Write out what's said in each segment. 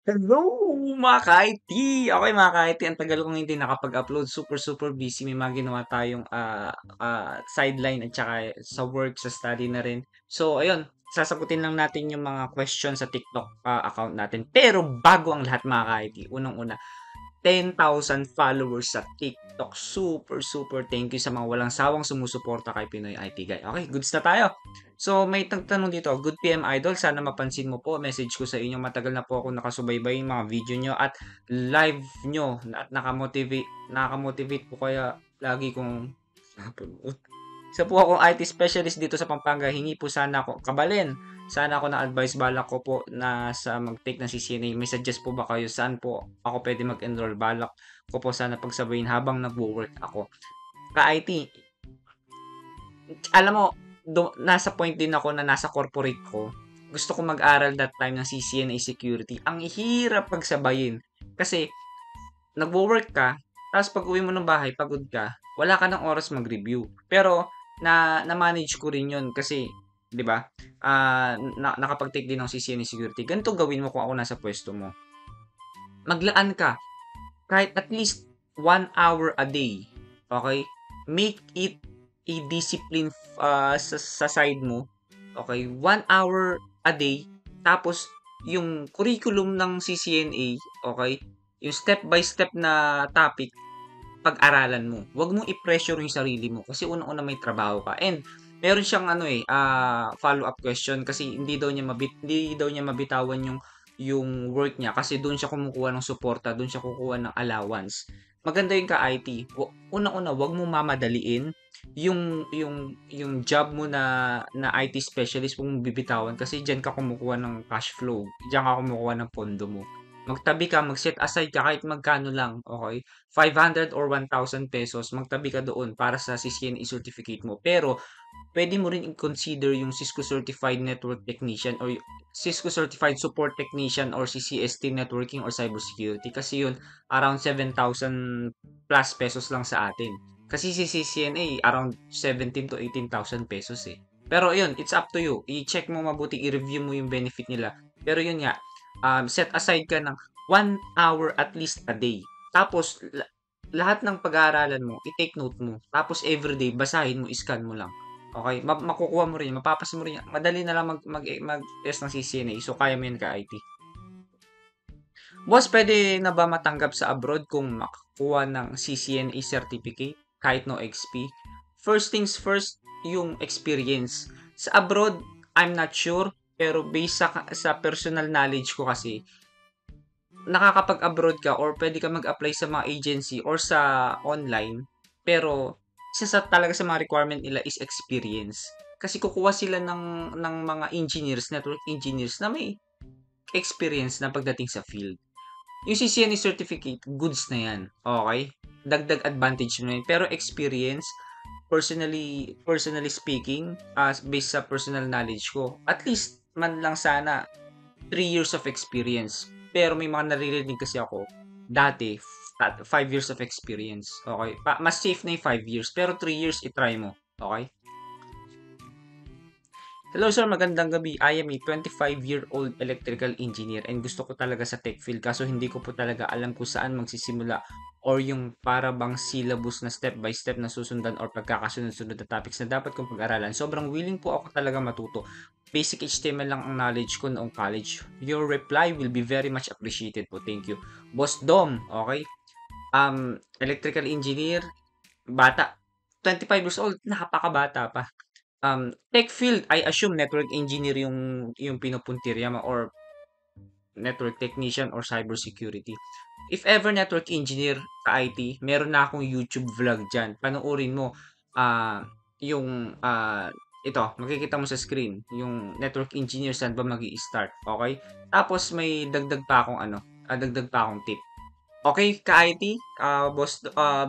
Hello mga ka-IT! Okay mga ka-IT, ang tagal kong hindi nakapag-upload. Super busy. May mga ginawa tayong sideline at saka sa work, sa study na rin. So, ayun, sasagutin lang natin yung mga questions sa TikTok account natin. Pero bago ang lahat mga ka-IT, unang-una, 10,000 followers sa TikTok. Super thank you sa mga walang sawang sumusuporta kay Pinoy IT Guy. Okay, goods na tayo. So, may tanong dito. Good PM Idol, sana mapansin mo po. Message ko sa inyo. Matagal na po ako nakasubaybay yung mga video nyo at live nyo at nakamotivate po kaya lagi kong isa po akong IT specialist dito sa Pampanga. Hingi po sana ako, kabalin, sana ako ng advice. Balak ko po na sa mag-take ng CCNA. May suggest po ba kayo? Saan po ako pwede mag-enroll? Balak ko po sana pagsabayin habang nagwo-work ako. Ka-IT, alam mo, nasa point din ako na nasa corporate ko. Gusto ko mag-aral that time ng CCNA security. Ang hirap pagsabayin. Kasi, nagwo-work ka, tapos pag uwi mo ng bahay, pagod ka, wala ka ng oras mag-review. Pero, na-manage ko rin yun kasi, di ba, nakapag-take din ng CCNA security. Ganito gawin mo kung ako nasa pwesto mo. Maglaan ka, kahit at least 1 hour a day. Okay? Make it a discipline sa side mo. Okay? 1 hour a day. Tapos, yung curriculum ng CCNA, okay? Yung step by step na topic, pag-aralan mo. Huwag mong i-pressure yung sarili mo kasi unang-una may trabaho ka. And meron siyang follow-up question kasi hindi daw niya mabitawan yung work niya kasi doon siya kumukuha ng suporta, doon siya kukuha ng allowance. Maganda yung ka-IT. Unang-una, huwag mo mamadaliin yung job mo na IT specialist mong bibitawan kasi diyan ka kumukuha ng cash flow. Diyan ka kumukuha ng pondo mo. Magtabi ka, mag-set aside ka kahit magkano lang, okay? 500 or 1,000 pesos, magtabi ka doon para sa CCNA certificate mo. Pero, pwede mo rin i-consider yung Cisco Certified Network Technician or Cisco Certified Support Technician or CCST Networking or Cybersecurity kasi yun around 7,000 plus pesos lang sa atin. Kasi si CCNA around 17 to 18,000 pesos eh. Pero yun, it's up to you. I-check mo mabuti, i-review mo yung benefit nila. Pero yun nga, set aside ka ng 1 hour at least a day. Tapos, lahat ng pag-aaralan mo, i-take note mo. Tapos, everyday, basahin mo, scan mo lang. Okay? Makukuha mo rin, mapapasa mo rin. Madali na lang mag-test ng CCNA. So, kaya mo yan ka-IT. Boss, pwede na ba matanggap sa abroad kung makakuha ng CCNA certificate kahit no XP? First things first, yung experience. Sa abroad, I'm not sure, pero based sa personal knowledge ko kasi, nakakapag-abroad ka or pwede ka mag-apply sa mga agency or sa online, pero isa sa talaga sa mga requirement nila is experience. Kasi kukuha sila ng mga engineers, network engineers na may experience na pagdating sa field. Yung CCNA certificate, goods na yan. Okay? Dagdag advantage mo yun. Pero experience, personally speaking, based sa personal knowledge ko, at least man lang sana 3 years of experience. Pero may mga naririnig kasi ako, dati, 5 years of experience. Okay? Mas safe na yung 5 years. Pero 3 years, itry mo. Okay? Hello sir, magandang gabi. I am a 25-year-old electrical engineer and gusto ko talaga sa tech field kaso hindi ko po talaga alam kung saan magsisimula or yung para bang syllabus na step by step na susundan or pagkakasunod-sunod na topics na dapat kong pag-aralan. Sobrang willing po ako talaga matuto. Basic HTML lang ang knowledge ko noong college. Your reply will be very much appreciated po. Thank you. Boss Dom, okay? Electrical engineer, bata. 25 years old, napakabata pa. Tech field, I assume network engineer yung pinupuntirya mo or network technician or cybersecurity. If ever network engineer sa IT, meron na akong YouTube vlog dyan. Panoorin mo yung ito, makikita mo sa screen, yung network engineer saan ba magi-start, okay? Tapos may dagdag pa akong tip. Okay, ka-IT,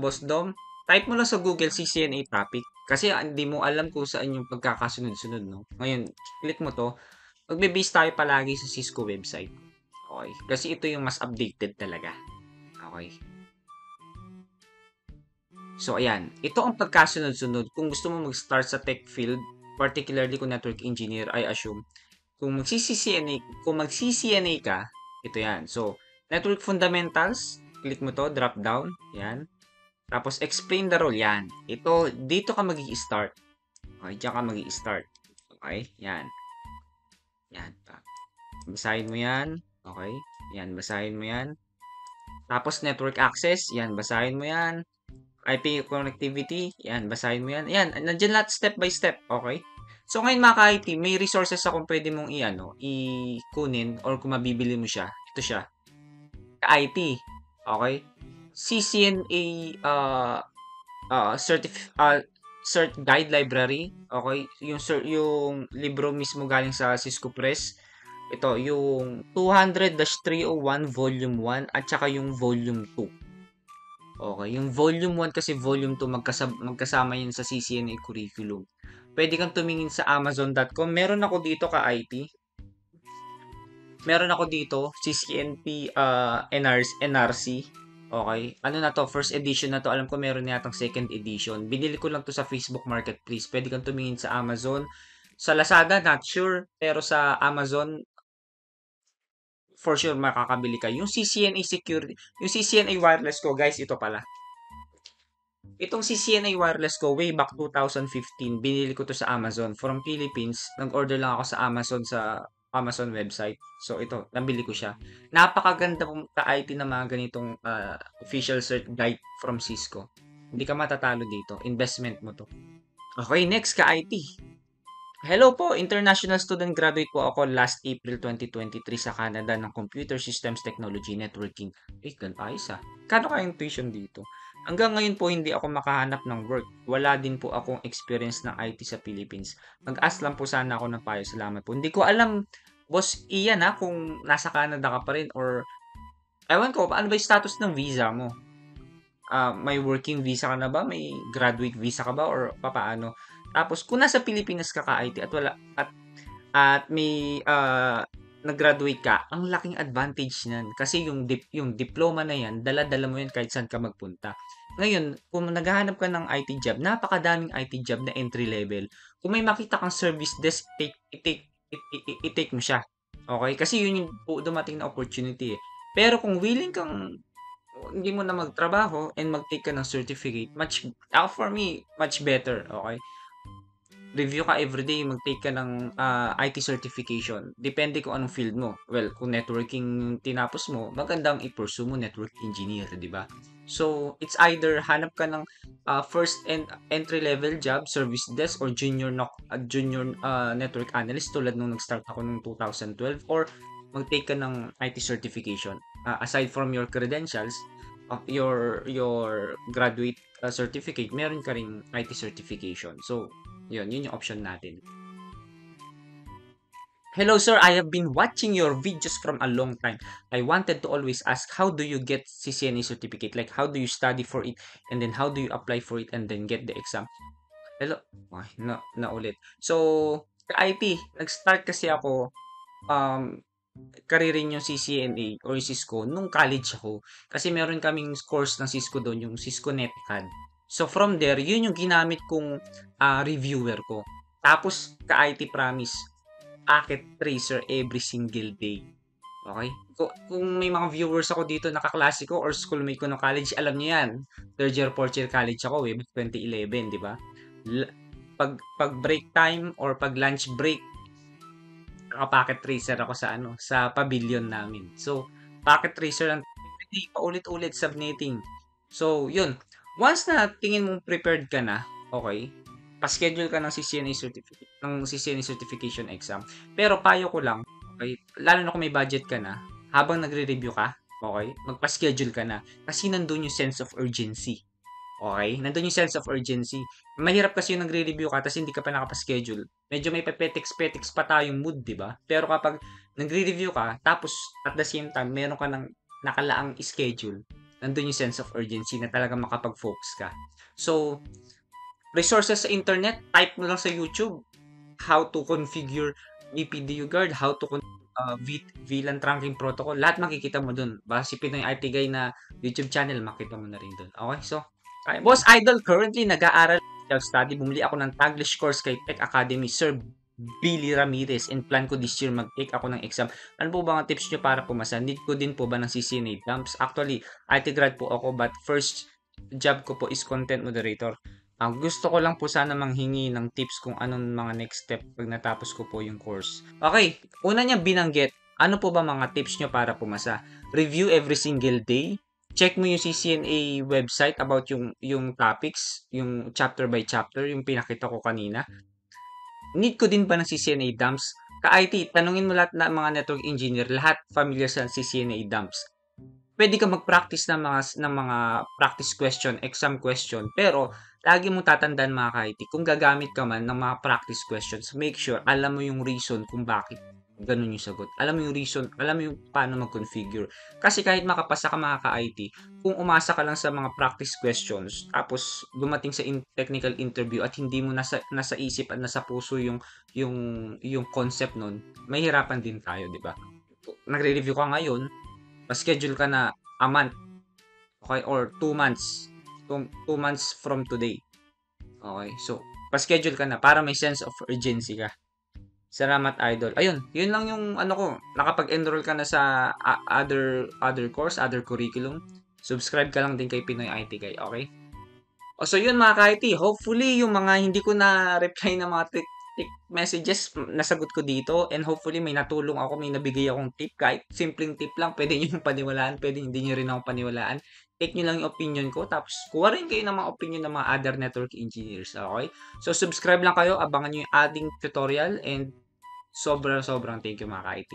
Boss Dom, type mo lang sa Google CCNA topic kasi hindi mo alam kung saan yung pagkakasunod-sunod, no? Ngayon, click mo to, magbe-base tayo palagi sa Cisco website. Okay, kasi ito yung mas updated talaga. Okay. So, ayan. Ito ang pagkasunod-sunod. Kung gusto mo mag-start sa tech field, particularly kung network engineer, I assume, kung mag-CCNA ka, Ito yan. So, network fundamentals, click mo to, drop down, yan. Tapos, explain the role, yan. Ito, dito ka magi-start. Okay, diyan ka magi-start. Okay, yan. Yan. Basahin mo yan. Okay, yan, basahin mo yan. Tapos, network access, yan, basahin mo yan. IP connectivity, yan, basahin mo yan. Yan, nandiyan lahat step by step, okay? So, ngayon mga ka-IT, may resources akong pwede mong i-kunin or kung mabibili mo siya. Ito siya. Ka-IT, okay? CCNA Cert Guide Library, okay? Yung libro mismo galing sa Cisco Press. Ito, yung 200-301 Volume 1 at saka yung Volume 2. Okay, yung Volume 1 kasi Volume 2 magkasama yun sa CCNA curriculum. Pwede kang tumingin sa amazon.com. Meron ako dito ka-IT. Meron ako dito, CCNP NRC. Okay. Ano na to? First edition na to. Alam ko meron yatang second edition. Binili ko lang to sa Facebook Marketplace. Pwede kang tumingin sa Amazon. Sa Lazada, not sure. Pero sa Amazon, for sure makakabili ka. Yung CCNA security, yung CCNA wireless ko, guys, ito pala. Itong CCNA wireless ko, way back 2015, binili ko to sa Amazon. From Philippines, nag-order lang ako sa Amazon website. So, ito, nabili ko siya. Napakaganda pong ka-IT na mga ganitong official cert guide from Cisco. Hindi ka matatalo dito. Investment mo to. Okay, next ka-IT. Hello po, international student graduate po ako last April 2023 sa Canada ng Computer Systems Technology Networking. Ayos ah. Kano kayong tuition dito? Hanggang ngayon po hindi ako makahanap ng work. Wala din po akong experience ng IT sa Philippines. Mag-ask lang po sana ako ng payo. Salamat po. Hindi ko alam, Boss Ian ha, kung nasa Canada ka pa rin or ewan ko, ano ba yung status ng visa mo? May working visa ka na ba? May graduate visa ka ba? Or papaano? Tapos, kung nasa Pilipinas ka ka-IT at wala, at may nag-graduate ka, ang laking advantage niyan. Kasi yung diploma na yan, dala-dala mo yan kahit saan ka magpunta. Ngayon, kung naghahanap ka ng IT job, napakadaming IT job na entry level. Kung may makita kang service desk, i-take mo siya. Okay? Kasi yun yung dumating na opportunity eh. Pero kung willing kang hindi mo na magtrabaho and mag-take ka ng certificate, for me, much better, okay? Review ka everyday, mag-take ka ng IT certification. Depende kung anong field mo. Well, kung networking tinapos mo, magandang i-pursue mo network engineer, di ba? So, it's either hanap ka ng first and entry-level job, service desk, or junior network analyst tulad nung nag-start ako noong 2012, or mag-take ka ng IT certification. Aside from your credentials, your graduate certificate, meron ka ring IT certification. So, yun yung option natin. Hello sir, I have been watching your videos from a long time. I wanted to always ask, how do you get CCNA certificate? Like, how do you study for it? And then, how do you apply for it? And then, get the exam? Hello? Ay, na ulit. So, IT, nag-start kasi ako, karirin yung CCNA or yung Cisco nung college ako. Kasi meron kaming course ng Cisco doon, yung Cisco NetCAD. So, from there, yun yung ginamit kong reviewer ko. Tapos, ka-IT promise, packet tracer every single day. Okay? Kung may mga viewers ako dito na kaklase ko or schoolmate ko ng college, alam niyo yan. Third year, fourth year college ako, way back 2011, di ba? Pag break time or pag lunch break, naka-packet tracer ako sa pavilion namin. So, packet tracer lang everyday, paulit-ulit subnetting. So, yun. Once na tingin mong prepared ka na, okay, pa-schedule ka ng CCNA certification exam. Pero payo ko lang, okay, lalo na kung may budget ka na, habang nagre-review ka, okay, magpa-schedule ka na. Kasi nandun yung sense of urgency. Okay? Nandun yung sense of urgency. Mahirap kasi yung nagre-review ka tapos hindi ka pa nakapa-schedule. Medyo may papetiks-petiks pa tayong mood, di ba? Pero kapag nagre-review ka, tapos at the same time, meron ka ng nakalaang schedule, nandun yung sense of urgency na talaga makapag-focus ka. So, resources sa internet, type mo lang sa YouTube, how to configure VPDU guard, how to VLAN trunking protocol, lahat makikita mo dun. Basta si Pinoy IT Guy na YouTube channel, makita mo na rin dun. Okay, so, Boss Idol, currently nag-aaral self-study. Bumili ako ng Taglish course kay Tech Academy. Sir, Billy Ramirez, and plan ko this year mag-take ako ng exam. Ano po ba ang tips nyo para pumasa? Need ko din po ba ng CCNA dumps? Actually, IT grad po ako, but first job ko po is content moderator. Ang gusto ko lang po sana manghingi ng tips kung anong mga next step pag natapos ko po yung course. Okay, una niya binanggit, ano po ba mga tips nyo para pumasa? Review every single day. Check mo yung CCNA website about yung topics, yung chapter by chapter, yung pinakita ko kanina. Need ko din ba ng CCNA dumps? Ka-IT, tanungin mo lahat ng mga network engineer, lahat familiar sa CCNA dumps. Pwede ka mag-practice ng mga practice question, exam question, pero lagi mo tatandaan mga ka-IT, kung gagamit ka man ng mga practice questions, make sure alam mo yung reason kung bakit ganun yung sagot. Alam mo yung reason, alam mo yung paano mag-configure. Kasi kahit makapasa ka mga ka-IT, kung umasa ka lang sa mga practice questions, tapos dumating sa technical interview at hindi mo nasa isip at nasa puso yung yung concept nun, mahirapan din tayo, di ba? Nagre-review ka ngayon, pa-schedule ka na a month, okay, or 2 months, 2 months from today. Okay, so pa-schedule ka na para may sense of urgency ka. Salamat, idol. Ayun, yun lang yung ano ko. Nakapag-enroll ka na sa other course, other curriculum. Subscribe ka lang din kay Pinoy IT Guy, okay? O so yun mga ka-IT, hopefully yung mga hindi ko na reply na mga tick messages nasagot ko dito, and hopefully may natulong ako, may nabigay akong tip, kahit simpleng tip lang, pwede nyo paniwalaan, pwede hindi nyo rin ako paniwalaan. Take nyo lang yung opinion ko, tapos kuha rin kayo ng mga opinion ng mga other network engineers, okay? So subscribe lang kayo, abangan nyo yung ating tutorial, and sobrang thank you mga ka-IT.